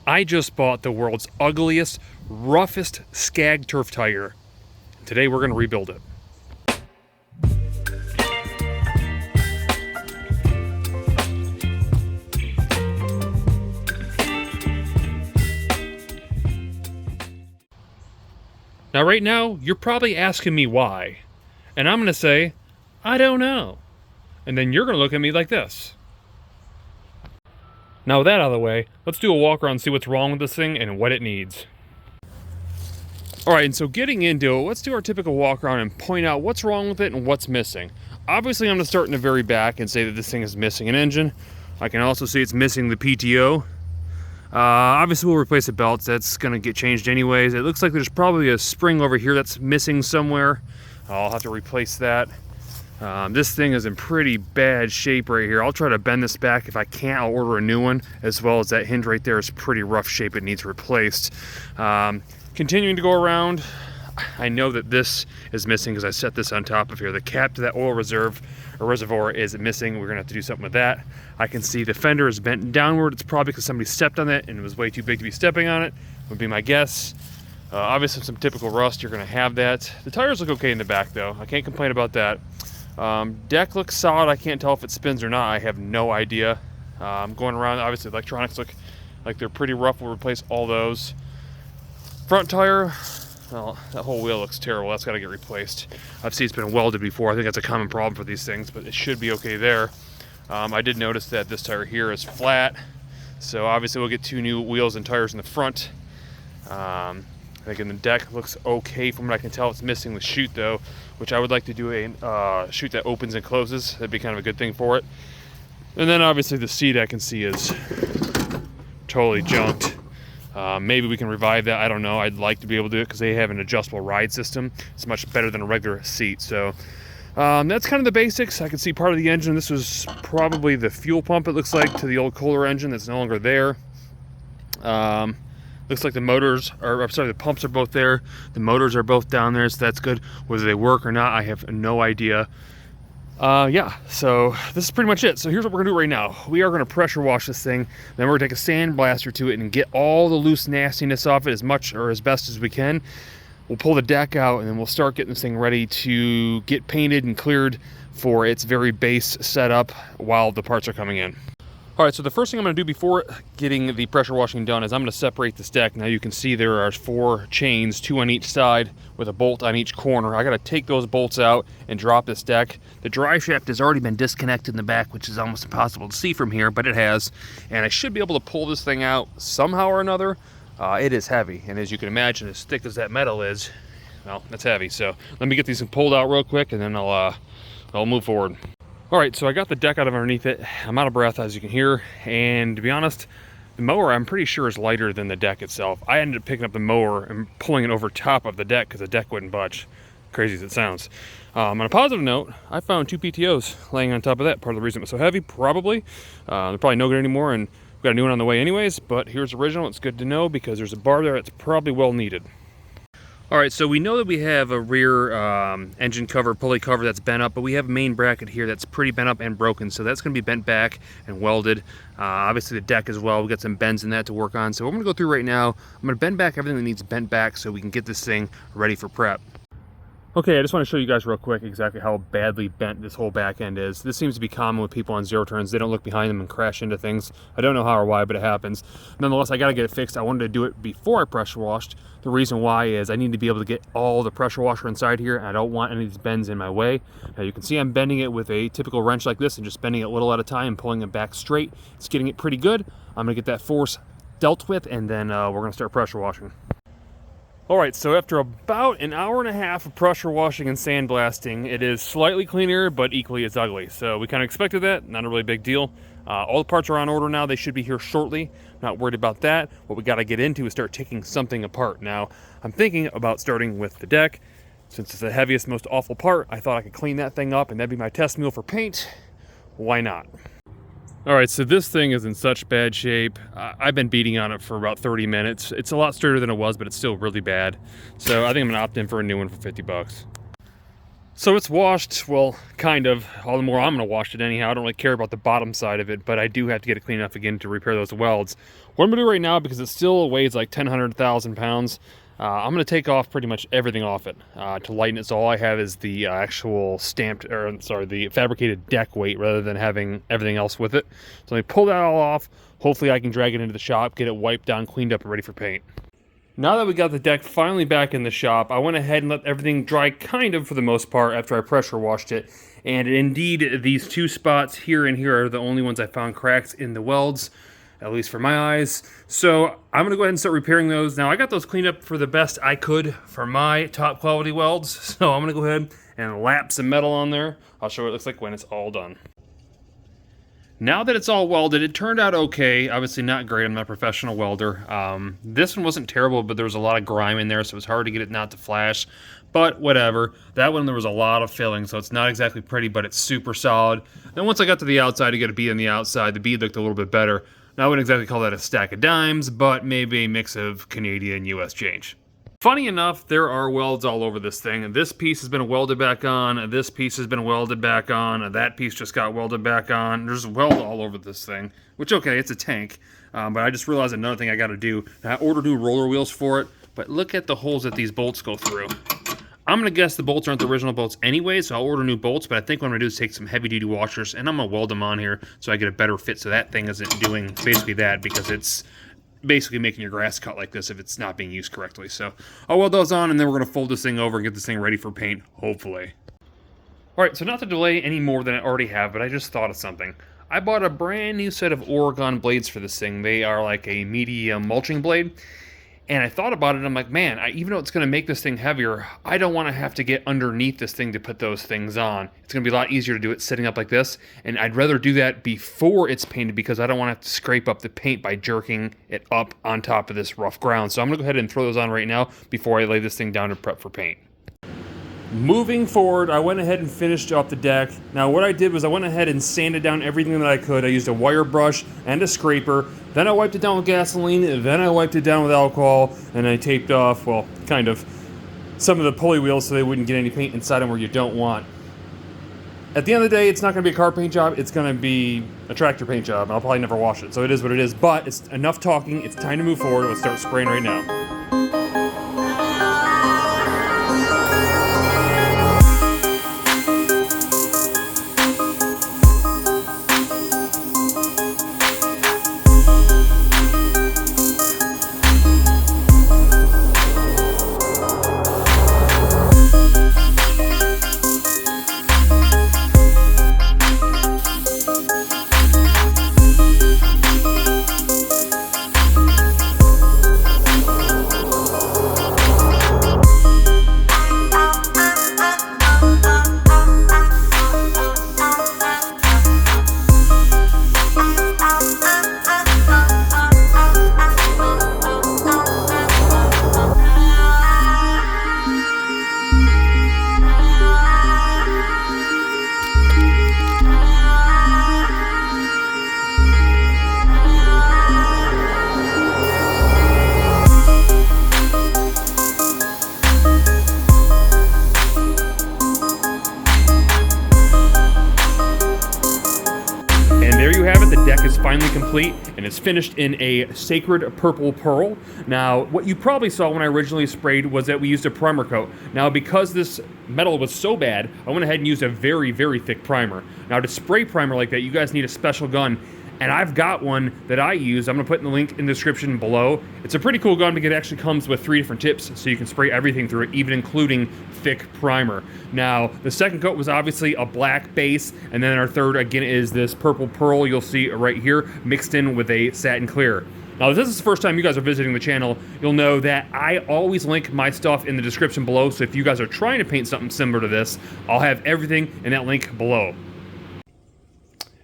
I just bought the world's ugliest, roughest Scag turf tire. Today we're going to rebuild it. Now right now, you're probably asking me why. And I'm going to say, I don't know. And then you're going to look at me like this. Now with that out of the way, let's do a walk around and see what's wrong with this thing and what it needs. Alright, and so getting into it, let's do our typical walk around and point out what's wrong with it and what's missing. Obviously I'm going to start in the very back and say that this thing is missing an engine. I can also see it's missing the PTO. Obviously we'll replace the belts, that's going to get changed anyways. It looks like there's probably a spring over here that's missing somewhere. I'll have to replace that. This thing is in pretty bad shape right here. I'll try to bend this back. If I can't, I'll order a new one, as well as that hinge right there is pretty rough shape. It needs replaced. Continuing to go around, I know that this is missing because I set this on top of here. The cap to that oil reservoir is missing. We're gonna have to do something with that. I can see the fender is bent downward. It's probably because somebody stepped on it and it was way too big to be stepping on it, would be my guess. Obviously some typical rust, you're gonna have that. The tires look okay in the back though. I can't complain about that. Deck looks solid. I can't tell if it spins or not. I have no idea. Going around, obviously electronics look like they're pretty rough. We'll replace all those. Front tire, well, that whole wheel looks terrible. That's got to get replaced. I've seen it's been welded before. I think that's a common problem for these things, but it should be okay there. I did notice that this tire here is flat, so obviously we'll get two new wheels and tires in the front. Again, the deck looks okay from what I can tell. It's missing the chute though, which I would like to do a chute that opens and closes. That'd be kind of a good thing for it. And then obviously the seat I can see is totally junked. Maybe we can revive that. I don't know. I'd like to be able to do it because they have an adjustable ride system. It's much better than a regular seat. So that's kind of the basics. I can see part of the engine. This was probably the fuel pump, it looks like, to the old Kohler engine that's no longer there. Looks like the motors are, I'm sorry, the pumps are both there. The motors are both down there, so that's good. Whether they work or not, I have no idea. Yeah, so this is pretty much it. So here's what we're gonna do right now. We are gonna pressure wash this thing, then we're gonna take a sand blaster to it and get all the loose nastiness off it as much or as best as we can. We'll pull the deck out and then we'll start getting this thing ready to get painted and cleared for its very base setup while the parts are coming in. All right, so the first thing I'm gonna do before getting the pressure washing done is I'm gonna separate this deck. Now you can see there are 4 chains, 2 on each side with a bolt on each corner. I gotta take those bolts out and drop this deck. The drive shaft has already been disconnected in the back, which is almost impossible to see from here, but it has. And I should be able to pull this thing out somehow or another. It is heavy, and as you can imagine, as thick as that metal is, well, that's heavy. So let me get these pulled out real quick and then I'll move forward. All right, so I got the deck out of underneath it. I'm out of breath, as you can hear, and to be honest, the mower I'm pretty sure is lighter than the deck itself. I ended up picking up the mower and pulling it over top of the deck because the deck wouldn't budge, crazy as it sounds. On a positive note, I found 2 PTOs laying on top of that. Part of the reason it was so heavy, probably. They're probably no good anymore, and we've got a new one on the way anyways, but here's the original. It's good to know because there's a bar there that's probably well needed. All right, so we know that we have a rear engine cover, pulley cover that's bent up, but we have a main bracket here that's pretty bent up and broken, so that's gonna be bent back and welded. Obviously the deck as well, we got some bends in that to work on. So I'm gonna go through right now. I'm gonna bend back everything that needs bent back so we can get this thing ready for prep. Okay, I just want to show you guys real quick exactly how badly bent this whole back end is. This seems to be common with people on zero turns. They don't look behind them and crash into things. I don't know how or why, but it happens. Nonetheless, I gotta get it fixed. I wanted to do it before I pressure washed. The reason why is I need to be able to get all the pressure washer inside here, and I don't want any of these bends in my way. Now you can see I'm bending it with a typical wrench like this and just bending it a little at a time and pulling it back straight. It's getting it pretty good. I'm gonna get that force dealt with, and then we're gonna start pressure washing. All right, so after about an hour and a half of pressure washing and sandblasting, it is slightly cleaner, but equally as ugly. So we kind of expected that, not a really big deal. All the parts are on order now. They should be here shortly. Not worried about that. What we got to get into is start taking something apart. Now, I'm thinking about starting with the deck. Since it's the heaviest, most awful part, I thought I could clean that thing up and that'd be my test mule for paint. Why not? All right, so this thing is in such bad shape. I've been beating on it for about 30 minutes. It's a lot sturdier than it was, but it's still really bad. So I think I'm gonna opt in for a new one for 50 bucks. So it's washed, well, kind of. All the more I'm going to wash it anyhow. I don't really care about the bottom side of it, but I do have to get it clean enough again to repair those welds. What I'm going to do right now, because it still weighs like 1,000 pounds, I'm going to take off pretty much everything off it to lighten it. So all I have is the actual stamped, or sorry, the fabricated deck weight rather than having everything else with it. So let me pull that all off. Hopefully I can drag it into the shop, get it wiped down, cleaned up, and ready for paint. Now that we got the deck finally back in the shop, I went ahead and let everything dry kind of for the most part after I pressure washed it. And indeed, these two spots here and here are the only ones I found cracks in the welds, at least for my eyes. So I'm going to go ahead and start repairing those. Now I got those cleaned up for the best I could for my top quality welds. So I'm going to go ahead and lap some metal on there. I'll show you what it looks like when it's all done. Now that it's all welded, it turned out okay. Obviously not great, I'm not a professional welder. This one wasn't terrible, but there was a lot of grime in there, so it was hard to get it not to flash. But whatever. That one, there was a lot of filling, so it's not exactly pretty, but it's super solid. Then once I got to the outside to get a bead on the outside, the bead looked a little bit better. Now I wouldn't exactly call that a stack of dimes, but maybe a mix of Canadian US change. Funny enough, there are welds all over this thing. This piece has been welded back on, this piece has been welded back on, that piece just got welded back on. There's weld all over this thing, which, okay, it's a tank, but I just realized another thing I gotta do. I ordered new roller wheels for it, but look at the holes that these bolts go through. I'm gonna guess the bolts aren't the original bolts anyway, so I'll order new bolts, but I think what I'm gonna do is take some heavy-duty washers, and I'm gonna weld them on here so I get a better fit, so that thing isn't doing basically that, because it's basically making your grass cut like this if it's not being used correctly. So I'll weld those on, and then we're going to fold this thing over and get this thing ready for paint, hopefully. Alright, so not to delay any more than I already have, but I just thought of something. I bought a brand new set of Oregon blades for this thing. They are like a medium mulching blade. And I thought about it, and I'm like, man, even though it's going to make this thing heavier, I don't want to have to get underneath this thing to put those things on. It's going to be a lot easier to do it sitting up like this, and I'd rather do that before it's painted because I don't want to have to scrape up the paint by jerking it up on top of this rough ground. So I'm going to go ahead and throw those on right now before I lay this thing down to prep for paint. Moving forward, I went ahead and finished up the deck. Now what I did was I went ahead and sanded down everything that I could. I used a wire brush and a scraper. Then I wiped it down with gasoline. Then I wiped it down with alcohol. And I taped off, well, kind of, some of the pulley wheels so they wouldn't get any paint inside them where you don't want. At the end of the day, it's not going to be a car paint job. It's going to be a tractor paint job. And I'll probably never wash it. So it is what it is. But it's enough talking. It's time to move forward. Let's start spraying right now. Is finally complete, and it's finished in a sacred purple pearl. Now, what you probably saw when I originally sprayed was that we used a primer coat. Now, because this metal was so bad, I went ahead and used a very, very thick primer. Now, to spray primer like that, you guys need a special gun, and I've got one that I use. I'm going to put in the link in the description below. It's a pretty cool gun because it actually comes with 3 different tips, so you can spray everything through it, even including thick primer. Now, the second coat was obviously a black base, and then our third, again, is this purple pearl you'll see right here, mixed in with a satin clear. Now, if this is the first time you guys are visiting the channel, you'll know that I always link my stuff in the description below, so if you guys are trying to paint something similar to this, I'll have everything in that link below.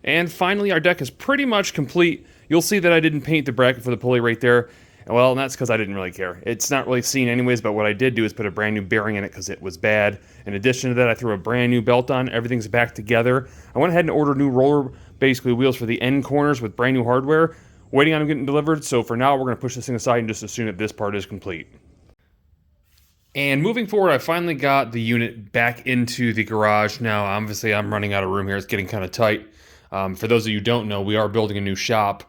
And finally, our deck is pretty much complete. You'll see that I didn't paint the bracket for the pulley right there. Well, and that's because I didn't really care. It's not really seen anyways, but what I did do is put a brand new bearing in it because it was bad. In addition to that, I threw a brand new belt on. Everything's back together. I went ahead and ordered new roller, basically wheels for the end corners with brand new hardware. Waiting on them getting delivered, so for now, we're going to push this thing aside and just assume that this part is complete. And moving forward, I finally got the unit back into the garage. Now, obviously, I'm running out of room here. It's getting kind of tight. For those of you who don't know, we are building a new shop.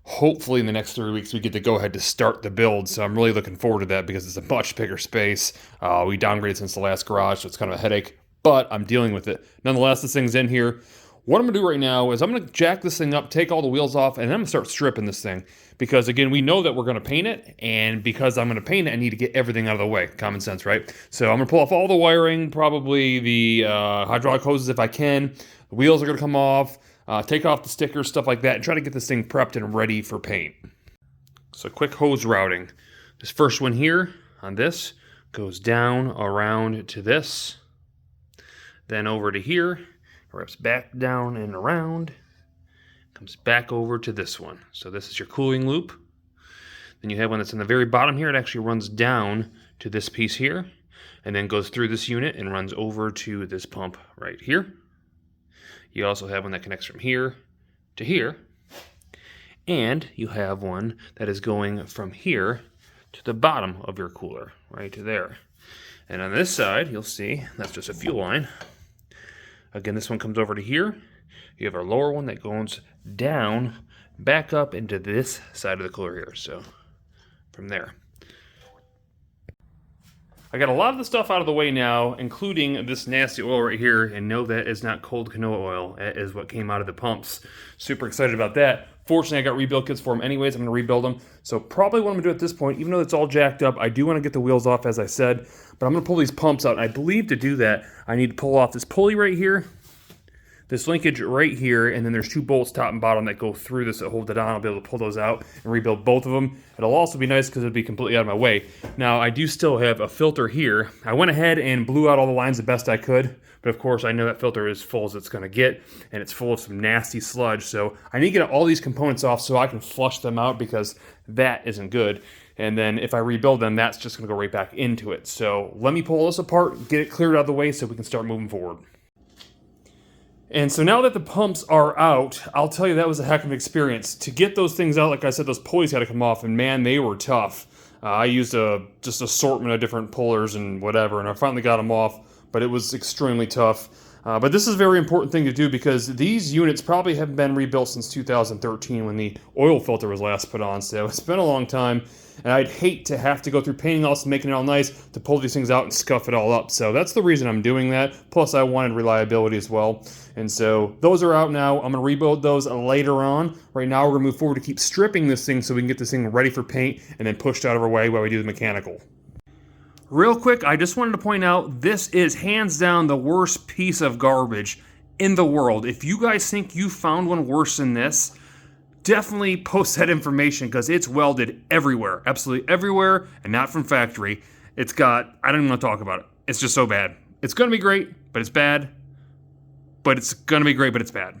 Hopefully, in the next 3 weeks, we get to go ahead to start the build. So I'm really looking forward to that because it's a much bigger space. We downgraded since the last garage, so it's kind of a headache. But I'm dealing with it. Nonetheless, this thing's in here. What I'm going to do right now is I'm going to jack this thing up, take all the wheels off, and then I'm going to start stripping this thing. Because, again, we know that we're going to paint it, and because I'm going to paint it, I need to get everything out of the way. Common sense, right? So I'm going to pull off all the wiring, probably the hydraulic hoses if I can. The wheels are going to come off, take off the stickers, stuff like that, and try to get this thing prepped and ready for paint. So quick hose routing. This first one here on this goes down around to this, then over to here. Wraps back down and around, comes back over to this one. So this is your cooling loop. Then you have one that's in the very bottom here. It actually runs down to this piece here, and then goes through this unit and runs over to this pump right here. You also have one that connects from here to here, and you have one that is going from here to the bottom of your cooler, right there. And on this side, you'll see that's just a fuel line. Again, this one comes over to here. You have our lower one that goes down, back up into this side of the cooler here. So, from there. I got a lot of the stuff out of the way now, including this nasty oil right here, and no, that is not cold canola oil. That is what came out of the pumps. Super excited about that. Fortunately, I got rebuild kits for them anyways. I'm going to rebuild them. So probably what I'm going to do at this point, even though it's all jacked up, I do want to get the wheels off, as I said, but I'm going to pull these pumps out. And I believe to do that, I need to pull off this pulley right here, this linkage right here, and then there's two bolts top and bottom that go through this that hold it on. I'll be able to pull those out and rebuild both of them. It'll also be nice because it'll be completely out of my way. Now, I do still have a filter here. I went ahead and blew out all the lines the best I could, but of course I know that filter is full as it's going to get, and it's full of some nasty sludge, so I need to get all these components off so I can flush them out because that isn't good. And then if I rebuild them, that's just going to go right back into it. So let me pull this apart, get it cleared out of the way so we can start moving forward. And so now that the pumps are out, I'll tell you that was a heck of an experience. To get those things out, like I said, those pulleys had to come off, and man, they were tough. I used just assortment of different pullers and whatever, and I finally got them off, but it was extremely tough. But this is a very important thing to do because these units probably haven't been rebuilt since 2013 when the oil filter was last put on, so it's been a long time. And I'd hate to have to go through painting all this and making it all nice to pull these things out and scuff it all up. So that's the reason I'm doing that. Plus, I wanted reliability as well. And so those are out now. I'm going to rebuild those later on. Right now, we're going to move forward to keep stripping this thing so we can get this thing ready for paint and then pushed out of our way while we do the mechanical. Real quick, I just wanted to point out, this is hands down the worst piece of garbage in the world. If you guys think you found one worse than this, definitely post that information because it's welded everywhere, absolutely everywhere, and not from factory. It's got, I don't even want to talk about it. It's just so bad. It's going to be great, but it's bad. But it's going to be great, but it's bad.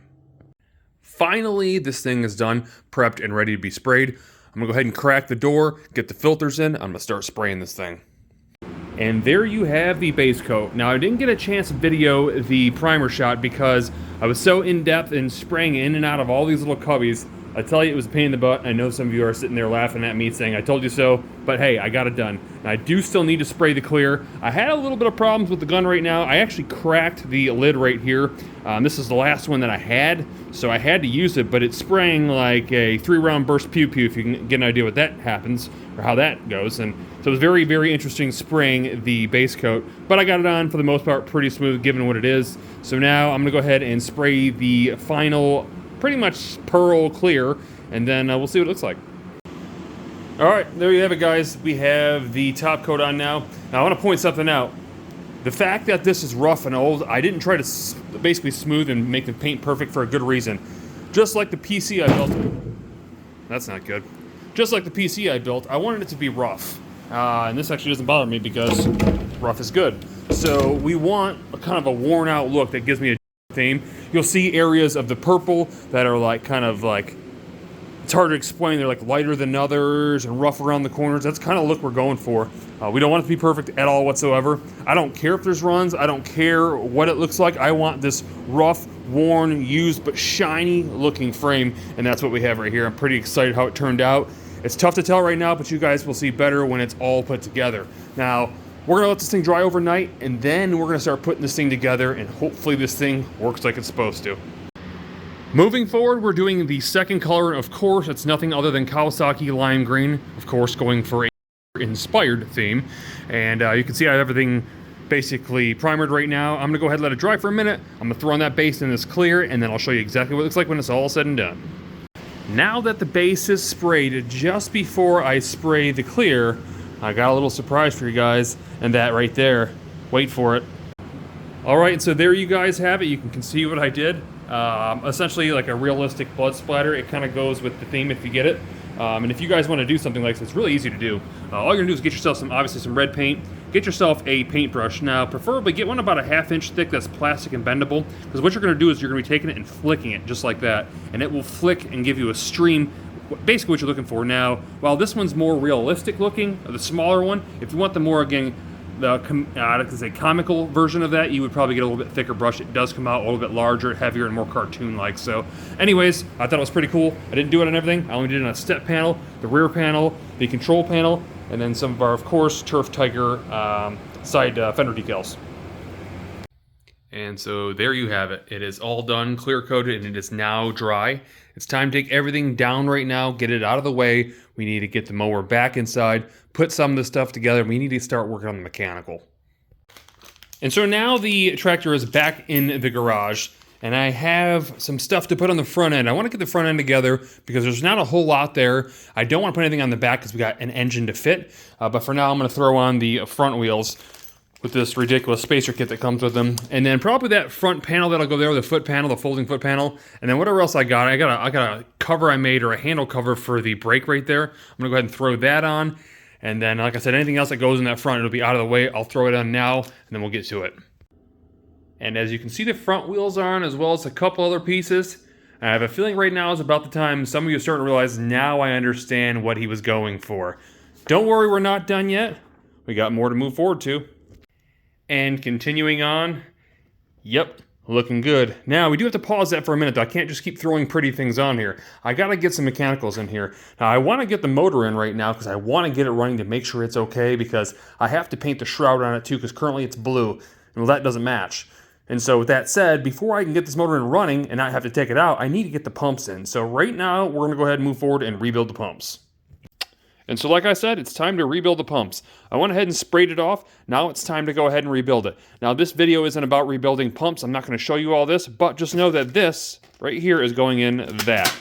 Finally, this thing is done, prepped, and ready to be sprayed. I'm going to go ahead and crack the door, get the filters in. I'm going to start spraying this thing. And there you have the base coat. Now, I didn't get a chance to video the primer shot because I was so in-depth in spraying in and out of all these little cubbies. I tell you, it was a pain in the butt. I know some of you are sitting there laughing at me saying, I told you so, but hey, I got it done. And I do still need to spray the clear. I had a little bit of problems with the gun right now. I actually cracked the lid right here. This is the last one that I had, so I had to use it, but it's spraying like a 3-round burst pew-pew, if you can get an idea what that happens, or how that goes. And so it was very, very interesting spraying the base coat, but I got it on, for the most part, pretty smooth given what it is. So now I'm gonna go ahead and spray the final pretty much pearl clear, and then we'll see what it looks like. All right, there you have it, guys. We have the top coat on now. Now I want to point something out. The fact that this is rough and old, I didn't try to basically smooth and make the paint perfect for a good reason. Just like the PC I built, that's not good. Just like the PC I built, I wanted it to be rough. And this actually doesn't bother me because rough is good. So we want a kind of a worn out look that gives me a theme. You'll see areas of the purple that are like kind of like, it's hard to explain, they're like lighter than others and rough around the corners. That's the kind of look we're going for. We don't want it to be perfect at all whatsoever. I don't care if there's runs, I don't care what it looks like. I want this rough, worn, used, but shiny looking frame, and that's what we have right here. I'm pretty excited how it turned out. It's tough to tell right now, but you guys will see better when it's all put together. Now, We're gonna let this thing dry overnight, and then we're gonna start putting this thing together, and hopefully this thing works like it's supposed to. Moving forward, we're doing the second color. Of course, it's nothing other than Kawasaki Lime Green, of course, going for a inspired theme. And you can see I have everything basically primered right now. I'm gonna go ahead and let it dry for a minute. I'm gonna throw on that base in this clear, and then I'll show you exactly what it looks like when it's all said and done. Now that the base is sprayed, just before I spray the clear, I got a little surprise for you guys, and that right there, wait for it. All right, so there you guys have it. You can see what I did. Essentially like a realistic blood splatter. It kind of goes with the theme if you get it. And if you guys want to do something like this, it's really easy to do. All you're gonna do is get yourself obviously some red paint. Get yourself a paintbrush. Now, preferably get one about a 1/2 inch thick that's plastic and bendable, because what you're gonna do is you're gonna be taking it and flicking it just like that, and it will flick and give you a stream, basically what you're looking for. Now, while this one's more realistic looking, the smaller one, if you want the more, again, I could say comical version of that, you would probably get a little bit thicker brush. It does come out a little bit larger, heavier, and more cartoon-like. So anyways, I thought it was pretty cool. I didn't do it on everything. I only did it on a step panel, the rear panel, the control panel, and then some of our, of course, Turf Tiger side fender decals. And so there you have it. It is all done, clear coated, and it is now dry. It's time to take everything down right now, get it out of the way. We need to get the mower back inside, put some of the stuff together. We need to start working on the mechanical. And so now the tractor is back in the garage, and I have some stuff to put on the front end. I want to get the front end together because there's not a whole lot there. I don't want to put anything on the back because we got an engine to fit. But for now, I'm going to throw on the front wheels with this ridiculous spacer kit that comes with them. And then probably that front panel that'll go there, the foot panel, the folding foot panel. And then whatever else I got a cover I made, or a handle cover for the brake right there. I'm gonna go ahead and throw that on. And then, like I said, anything else that goes in that front, it'll be out of the way. I'll throw it on now, and then we'll get to it. And as you can see, the front wheels are on, as well as a couple other pieces. I have a feeling right now is about the time some of you are starting to realize, now I understand what he was going for. Don't worry, we're not done yet. We got more to move forward to. And continuing on, yep, looking good. Now, we do have to pause that for a minute, though. I can't just keep throwing pretty things on here. I gotta get some mechanicals in here. Now, I wanna get the motor in right now because I wanna get it running to make sure it's okay, because I have to paint the shroud on it too, because currently it's blue, and well, that doesn't match. And so with that said, before I can get this motor in running and not have to take it out, I need to get the pumps in. So right now, we're gonna go ahead and move forward and rebuild the pumps. And so like I said, it's time to rebuild the pumps. I went ahead and sprayed it off. Now it's time to go ahead and rebuild it. Now this video isn't about rebuilding pumps. I'm not going to show you all this, but just know that this right here is going in that.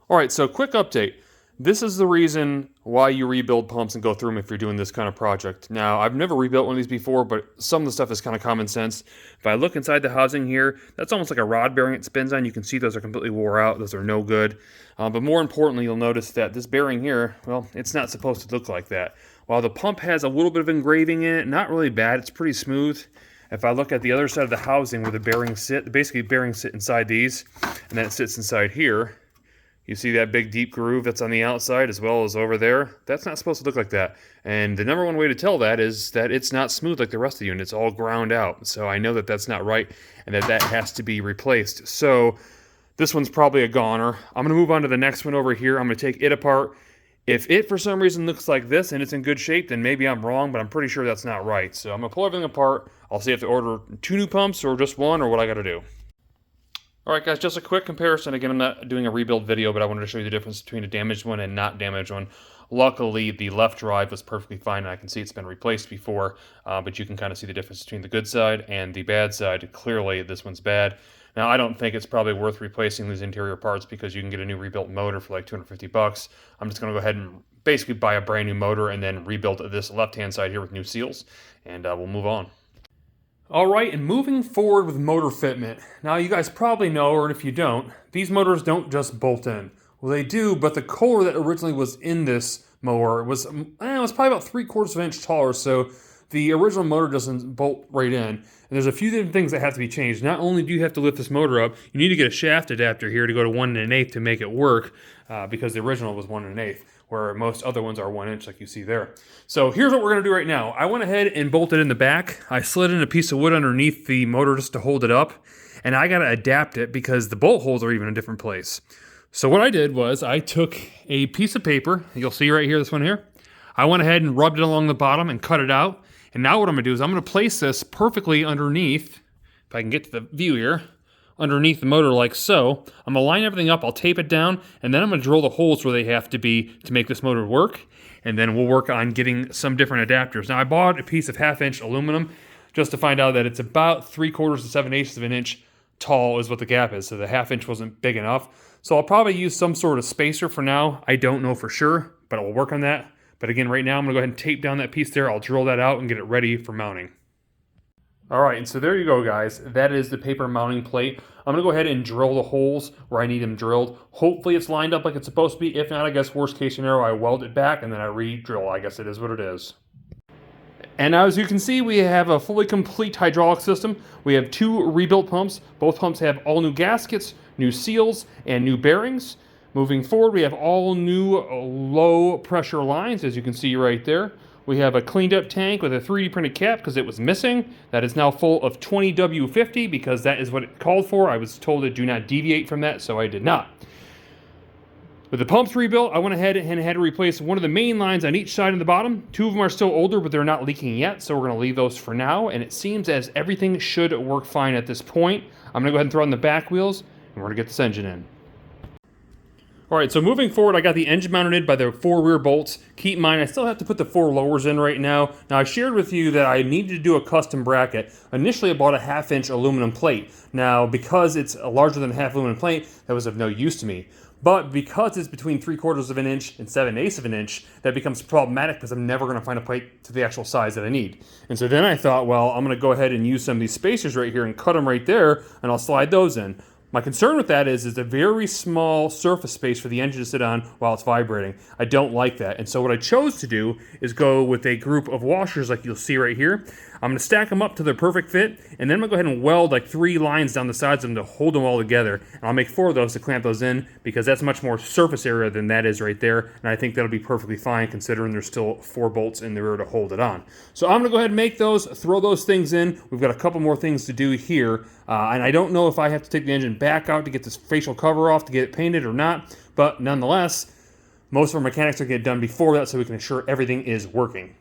All right, so quick update. This is the reason why you rebuild pumps and go through them if you're doing this kind of project. Now, I've never rebuilt one of these before, but some of the stuff is kind of common sense. If I look inside the housing here, that's almost like a rod bearing it spins on. You can see those are completely wore out. Those are no good. But more importantly, you'll notice that this bearing here, well, it's not supposed to look like that. While the pump has a little bit of engraving in it, not really bad. It's pretty smooth. If I look at the other side of the housing where the bearings sit, basically bearings sit inside these, and then it sits inside here. You see that big deep groove that's on the outside as well as over there? That's not supposed to look like that. And the number one way to tell that is that it's not smooth like the rest of the unit. It's all ground out. So I know that that's not right and that that has to be replaced. So this one's probably a goner. I'm going to move on to the next one over here. I'm going to take it apart. If it for some reason looks like this and it's in good shape, then maybe I'm wrong, but I'm pretty sure that's not right. So I'm going to pull everything apart. I'll see if to order 2 new pumps or just one or what I got to do. Alright guys, just a quick comparison. Again, I'm not doing a rebuild video, but I wanted to show you the difference between a damaged one and not damaged one. Luckily, the left drive was perfectly fine, and I can see it's been replaced before, but you can kind of see the difference between the good side and the bad side. Clearly, this one's bad. Now, I don't think it's probably worth replacing these interior parts because you can get a new rebuilt motor for like 250 bucks. I'm just going to go ahead and basically buy a brand new motor and then rebuild this left-hand side here with new seals, and we'll move on. Alright, and moving forward with motor fitment. Now you guys probably know, or if you don't, these motors don't just bolt in. Well, they do, but the core that originally was in this mower was probably about 3/4 of an inch taller, so the original motor doesn't bolt right in. And there's a few different things that have to be changed. Not only do you have to lift this motor up, you need to get a shaft adapter here to go to 1 1/8 to make it work, because the original was 1 1/8. Where most other ones are 1 inch like you see there. So here's what we're gonna do right now. I went ahead and bolted in the back. I slid in a piece of wood underneath the motor just to hold it up, and I gotta adapt it because the bolt holes are even in a different place. So what I did was I took a piece of paper, you'll see right here, this one here. I went ahead and rubbed it along the bottom and cut it out, And now what I'm gonna do is I'm gonna place this perfectly underneath, if I can get to the view here, underneath the motor like so. I'm gonna line everything up, I'll tape it down, and then I'm gonna drill the holes where they have to be to make this motor work. And then we'll work on getting some different adapters. Now I bought a piece of 1/2 inch aluminum just to find out that it's about 3/4 to 7/8 of an inch tall is what the gap is. So the 1/2 inch wasn't big enough. So I'll probably use some sort of spacer for now. I don't know for sure, but I'll work on that. But again, right now I'm gonna go ahead and tape down that piece there. I'll drill that out and get it ready for mounting. All right, and so there you go, guys. That is the paper mounting plate. I'm gonna go ahead and drill the holes where I need them drilled. Hopefully it's lined up like it's supposed to be. If not, I guess worst case scenario, I weld it back and then I re-drill. I guess it is what it is. And now, as you can see, we have a fully complete hydraulic system. We have 2 rebuilt pumps. Both pumps have all new gaskets, new seals, and new bearings. Moving forward, we have all new low pressure lines, as you can see right there. We have a cleaned up tank with a 3D printed cap because it was missing. That is now full of 20W50 because that is what it called for. I was told to do not deviate from that, so I did not. With the pumps rebuilt, I went ahead and had to replace one of the main lines on each side of the bottom. 2 of them are still older, but they're not leaking yet, so we're gonna leave those for now. And it seems as everything should work fine at this point. I'm gonna go ahead and throw in the back wheels, and we're gonna get this engine in. All right, so moving forward, I got the engine mounted by the 4 rear bolts. Keep in mind, I still have to put the 4 lowers in right now. Now, I shared with you that I needed to do a custom bracket. Initially, I bought a 1/2 inch aluminum plate. Now, because it's a larger than a half aluminum plate, that was of no use to me. But because it's between 3/4 of an inch and 7/8 of an inch, that becomes problematic because I'm never gonna find a plate to the actual size that I need. And so then I thought, well, I'm gonna go ahead and use some of these spacers right here and cut them right there, and I'll slide those in. My concern with that is a very small surface space for the engine to sit on while it's vibrating. I don't like that. And so what I chose to do is go with a group of washers like you'll see right here. I'm gonna stack them up to their perfect fit, and then I'm gonna go ahead and weld like 3 lines down the sides of them to hold them all together. And I'll make 4 of those to clamp those in because that's much more surface area than that is right there. And I think that'll be perfectly fine considering there's still 4 bolts in the rear to hold it on. So I'm gonna go ahead and make those, throw those things in. We've got a couple more things to do here. And I don't know if I have to take the engine back out to get this facial cover off to get it painted or not, but nonetheless, most of our mechanics are getting done before that so we can ensure everything is working.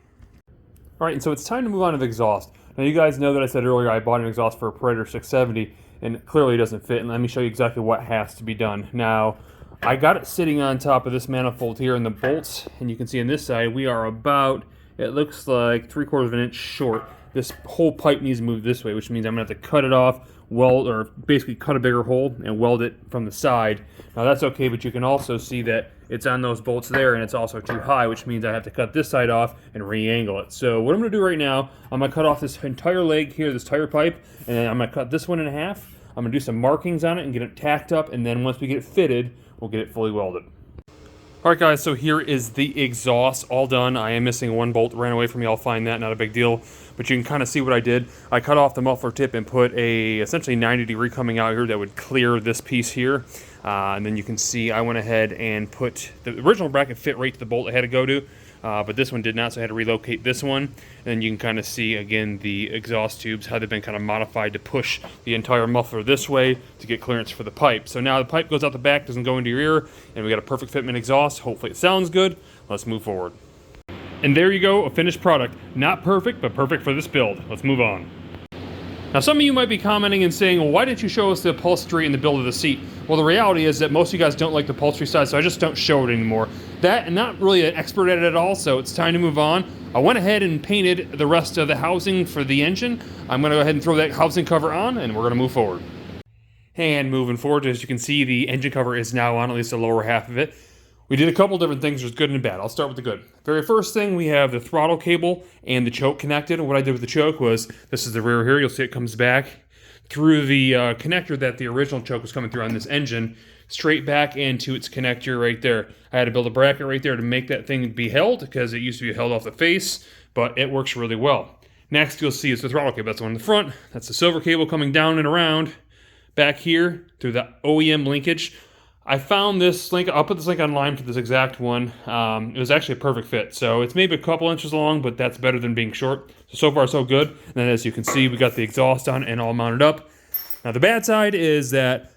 All right, and so it's time to move on to the exhaust. Now you guys know that I said earlier I bought an exhaust for a Predator 670 and clearly it doesn't fit, and let me show you exactly what has to be done. Now, I got it sitting on top of this manifold here in the bolts, and you can see on this side we are about, it looks like 3/4 of an inch short. This whole pipe needs to move this way, which means I'm gonna have to cut it off, weld, or basically cut a bigger hole and weld it from the side. Now that's okay, but you can also see that it's on those bolts there and it's also too high, which means I have to cut this side off and re-angle it. So what I'm gonna do right now, I'm gonna cut off this entire leg here, this tire pipe, and then I'm gonna cut this one in half. I'm gonna do some markings on it and get it tacked up, and then once we get it fitted, we'll get it fully welded. All right, guys, so here is the exhaust all done. I am missing 1 bolt, ran away from me. I'll find that, not a big deal. But you can kind of see what I did. I cut off the muffler tip and put a essentially 90-degree coming out here that would clear this piece here. And then you can see I went ahead and put the original bracket fit right to the bolt I had to go to. But this one did not, so I had to relocate this one. And then you can kind of see, again, the exhaust tubes, how they've been kind of modified to push the entire muffler this way to get clearance for the pipe. So now the pipe goes out the back, doesn't go into your ear, and we got a perfect fitment exhaust. Hopefully it sounds good. Let's move forward. And there you go, a finished product. Not perfect, but perfect for this build. Let's move on. Now, some of you might be commenting and saying, well, why didn't you show us the upholstery and the build of the seat? Well, the reality is that most of you guys don't like the upholstery side, so I just don't show it anymore. That, and not really an expert at it at all, so it's time to move on. I went ahead and painted the rest of the housing for the engine. I'm gonna go ahead and throw that housing cover on, and we're gonna move forward. And moving forward, as you can see, the engine cover is now on, at least the lower half of it. We did a couple different things, there's good and bad. I'll start with the good. Very first thing, we have the throttle cable and the choke connected. And what I did with the choke was, this is the rear here, you'll see it comes back through the connector that the original choke was coming through on this engine, straight back into its connector right there. I had to build a bracket right there to make that thing be held, because it used to be held off the face, but it works really well. Next, you'll see is the throttle cable. That's the one in the front. That's the silver cable coming down and around back here through the OEM linkage. I found this link, I'll put this link online for this exact one. It was actually a perfect fit. So it's maybe a couple inches long, but that's better than being short. So far so good. And then as you can see, we got the exhaust on and all mounted up. Now the bad side is that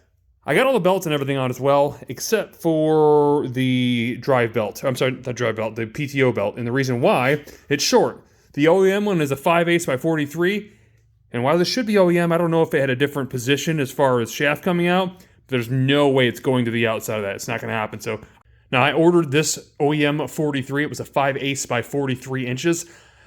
I got all the belts and everything on as well, except for the drive belt. I'm sorry, not drive belt, the PTO belt. And the reason why, it's short. The OEM one is a 5/8 by 43. And while this should be OEM, I don't know if it had a different position as far as shaft coming out. There's no way it's going to the outside of that. It's not going to happen. So now I ordered this OEM 43. It was a 5/8 by 43 inches.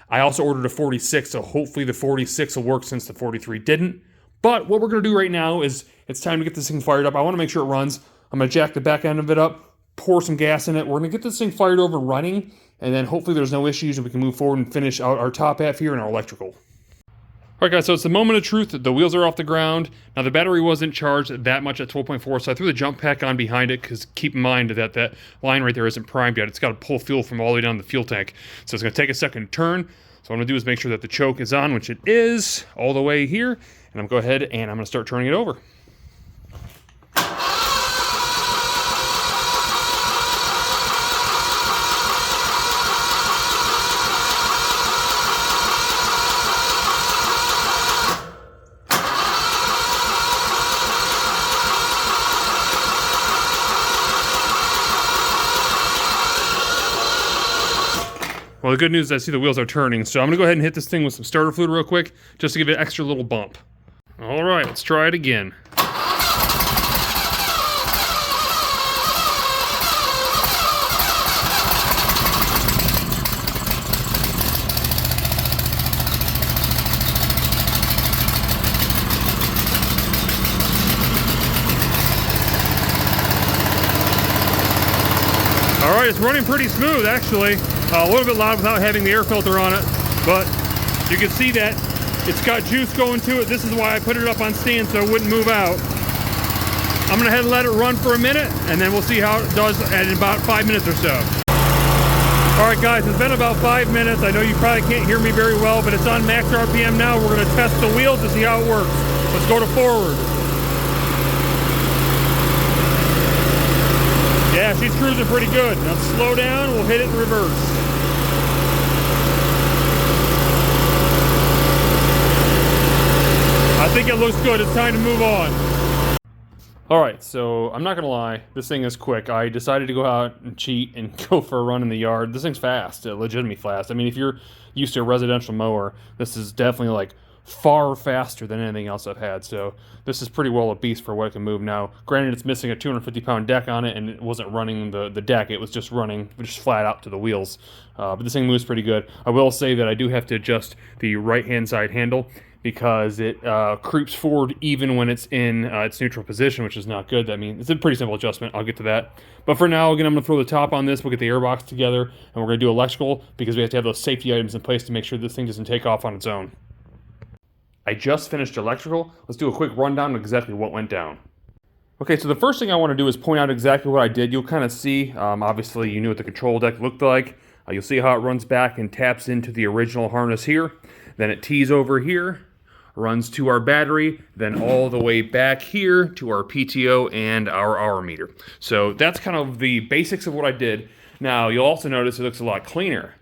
I also ordered a 46, so hopefully the 46 will work since the 43 didn't. But what we're going to do right now is it's time to get this thing fired up. I want to make sure it runs. I'm going to jack the back end of it up, pour some gas in it. We're going to get this thing fired over and running, and then hopefully there's no issues and we can move forward and finish out our top half here and our electrical. All right, guys, so it's the moment of truth. The wheels are off the ground. Now, the battery wasn't charged that much at 12.4, so I threw the jump pack on behind it because keep in mind that that line right there isn't primed yet. It's got to pull fuel from all the way down the fuel tank. So it's going to take a second to turn. So what I'm going to do is make sure that the choke is on, which it is, all the way here. And I'm going to go ahead and I'm going to start turning it over. Well, the good news is I see the wheels are turning, so I'm going to go ahead and hit this thing with some starter fluid real quick, just to give it an extra little bump. All right, let's try it again. All right, it's running pretty smooth, actually. A little bit loud without having the air filter on it, but you can see that it's got juice going to it. This is why I put it up on stand so it wouldn't move out. I'm gonna head and let it run for a minute, and then we'll see how it does in about 5 minutes or so. All right, guys, it's been about 5 minutes. I know you probably can't hear me very well, but it's on max RPM now. We're gonna test the wheels to see how it works. Let's go to forward. Yeah, she's cruising pretty good. Now slow down, we'll hit it in reverse. I think it looks good. It's time to move on. All right, so I'm not gonna lie, this thing is quick. I decided to go out and cheat and go for a run in the yard. This thing's fast, legitimately fast. I mean, if you're used to a residential mower, this is definitely like far faster than anything else I've had. So this is pretty well a beast for what it can move now. Granted, it's missing a 250-pound deck on it, and it wasn't running the deck. It was just running just flat out to the wheels. But this thing moves pretty good. I will say that I do have to adjust the right-hand side handle because it creeps forward even when it's in its neutral position, which is not good. I mean, it's a pretty simple adjustment. I'll get to that. But for now, again, I'm going to throw the top on this. We'll get the airbox together, and we're going to do electrical because we have to have those safety items in place to make sure this thing doesn't take off on its own. I just finished electrical. Let's do a quick rundown of exactly what went down. Okay, so the first thing I want to do is point out exactly what I did. You'll kind of see, obviously you knew what the control deck looked like. You'll see how it runs back and taps into the original harness here. Then it tees over here, runs to our battery, then all the way back here to our PTO and our hour meter. So that's kind of the basics of what I did. Now, you'll also notice it looks a lot cleaner.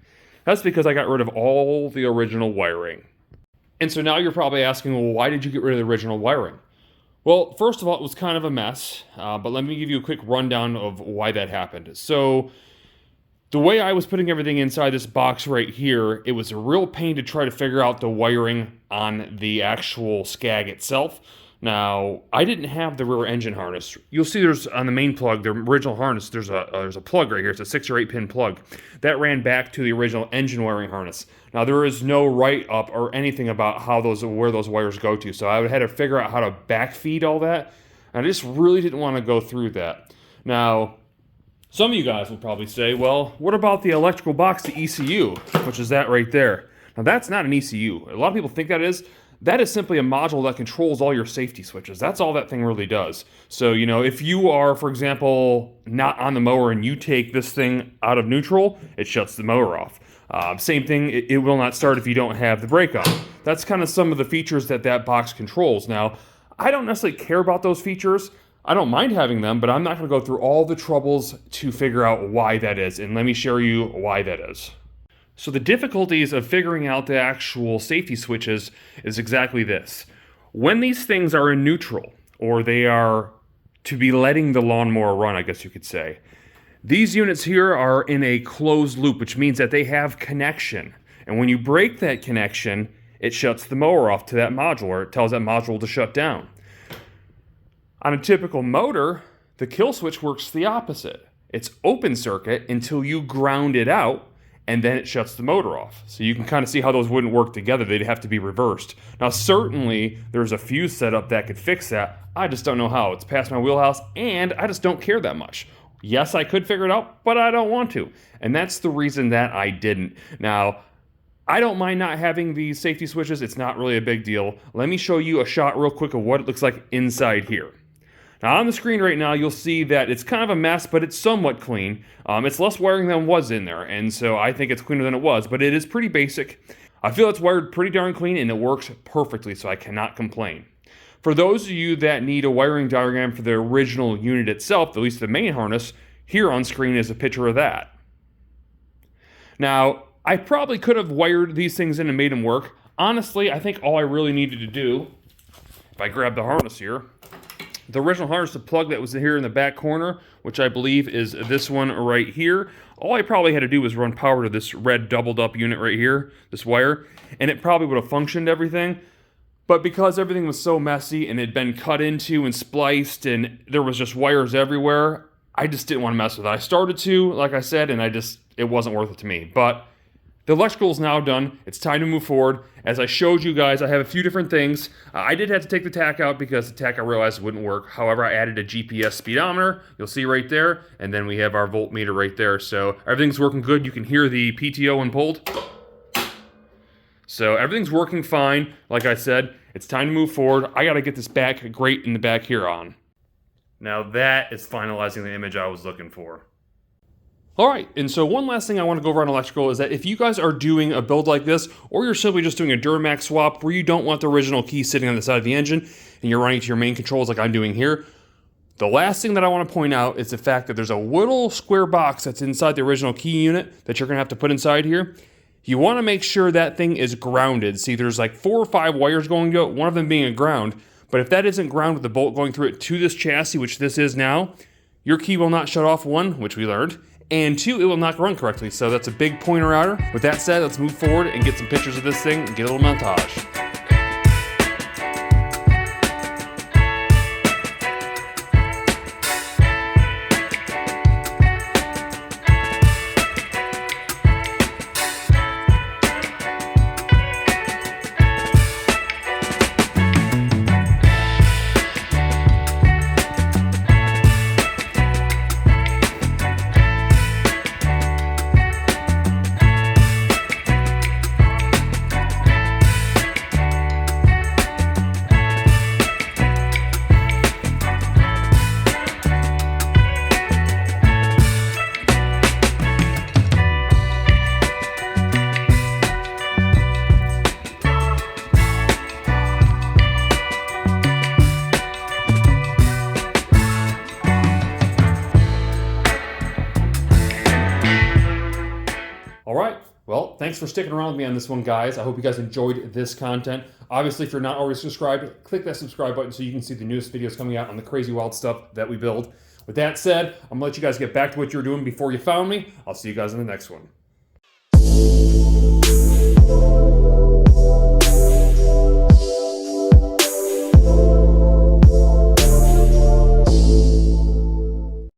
That's because I got rid of all the original wiring. And so now you're probably asking, well, why did you get rid of the original wiring? Well, first of all, it was kind of a mess, but let me give you a quick rundown of why that happened. So the way I was putting everything inside this box right here, it was a real pain to try to figure out the wiring on the actual Scag itself. Now, I didn't have the rear engine harness. You'll see there's on the main plug, the original harness, there's a plug right here. It's a 6 or 8 pin plug. That ran back to the original engine wiring harness. Now, there is no write-up or anything about where those wires go to, so I had to figure out how to backfeed all that. And I just really didn't want to go through that. Now, some of you guys will probably say, well, what about the electrical box, the ECU, which is that right there? Now, that's not an ECU. A lot of people think that is. That is simply a module that controls all your safety switches. That's all that thing really does. So, you know, if you are, for example, not on the mower and you take this thing out of neutral, it shuts the mower off. Same thing, it will not start if you don't have the brake on. That's kind of some of the features that box controls. Now, I don't necessarily care about those features. I don't mind having them, but I'm not going to go through all the troubles to figure out why that is. And let me show you why that is. So the difficulties of figuring out the actual safety switches is exactly this. When these things are in neutral, or they are to be letting the lawnmower run, I guess you could say, these units here are in a closed loop, which means that they have connection. And when you break that connection, it shuts the mower off to that module, or it tells that module to shut down. On a typical motor, the kill switch works the opposite. It's open circuit until you ground it out, and then it shuts the motor off. So you can kind of see how those wouldn't work together. They'd have to be reversed. Now, certainly, there's a fuse setup that could fix that. I just don't know how. It's past my wheelhouse, and I just don't care that much. Yes, I could figure it out, but I don't want to. And that's the reason that I didn't. Now, I don't mind not having these safety switches. It's not really a big deal. Let me show you a shot real quick of what it looks like inside here. Now on the screen right now, you'll see that it's kind of a mess, but it's somewhat clean. It's less wiring than was in there, and so I think it's cleaner than it was, but it is pretty basic. I feel it's wired pretty darn clean, and it works perfectly, so I cannot complain. For those of you that need a wiring diagram for the original unit itself, at least the main harness, here on screen is a picture of that. Now, I probably could have wired these things in and made them work. Honestly, I think all I really needed to do, if I grab the harness here, the original harness, the plug that was here in the back corner, which I believe is this one right here, all I probably had to do was run power to this red doubled up unit right here, this wire, and it probably would have functioned everything. But because everything was so messy and it had been cut into and spliced and there was just wires everywhere, I just didn't want to mess with it. I started to, like I said, and it wasn't worth it to me. But the electrical is now done. It's time to move forward. As I showed you guys, I have a few different things. I did have to take the tack out because the tack I realized wouldn't work. However, I added a GPS speedometer. You'll see right there. And then we have our voltmeter right there. So everything's working good. You can hear the PTO when pulled. So everything's working fine. Like I said, it's time to move forward. I got to get this back grate in the back here on. Now that is finalizing the image I was looking for. All right, and so one last thing I want to go over on electrical is that if you guys are doing a build like this, or you're simply just doing a Duramax swap where you don't want the original key sitting on the side of the engine and you're running to your main controls like I'm doing here, the last thing that I want to point out is the fact that there's a little square box that's inside the original key unit that you're going to have to put inside here. You want to make sure that thing is grounded. See, there's like 4 or 5 wires going to it, one of them being a ground, but if that isn't ground with the bolt going through it to this chassis, which this is now, your key will not shut off, 1, which we learned, and 2, it will not run correctly. So that's a big pointer outer. With that said, let's move forward and get some pictures of this thing and get a little montage. All right, well, thanks for sticking around with me on this one, guys. I hope you guys enjoyed this content. Obviously, if you're not already subscribed, click that subscribe button so you can see the newest videos coming out on the crazy wild stuff that we build. With that said, I'm gonna let you guys get back to what you were doing before you found me. I'll see you guys in the next one.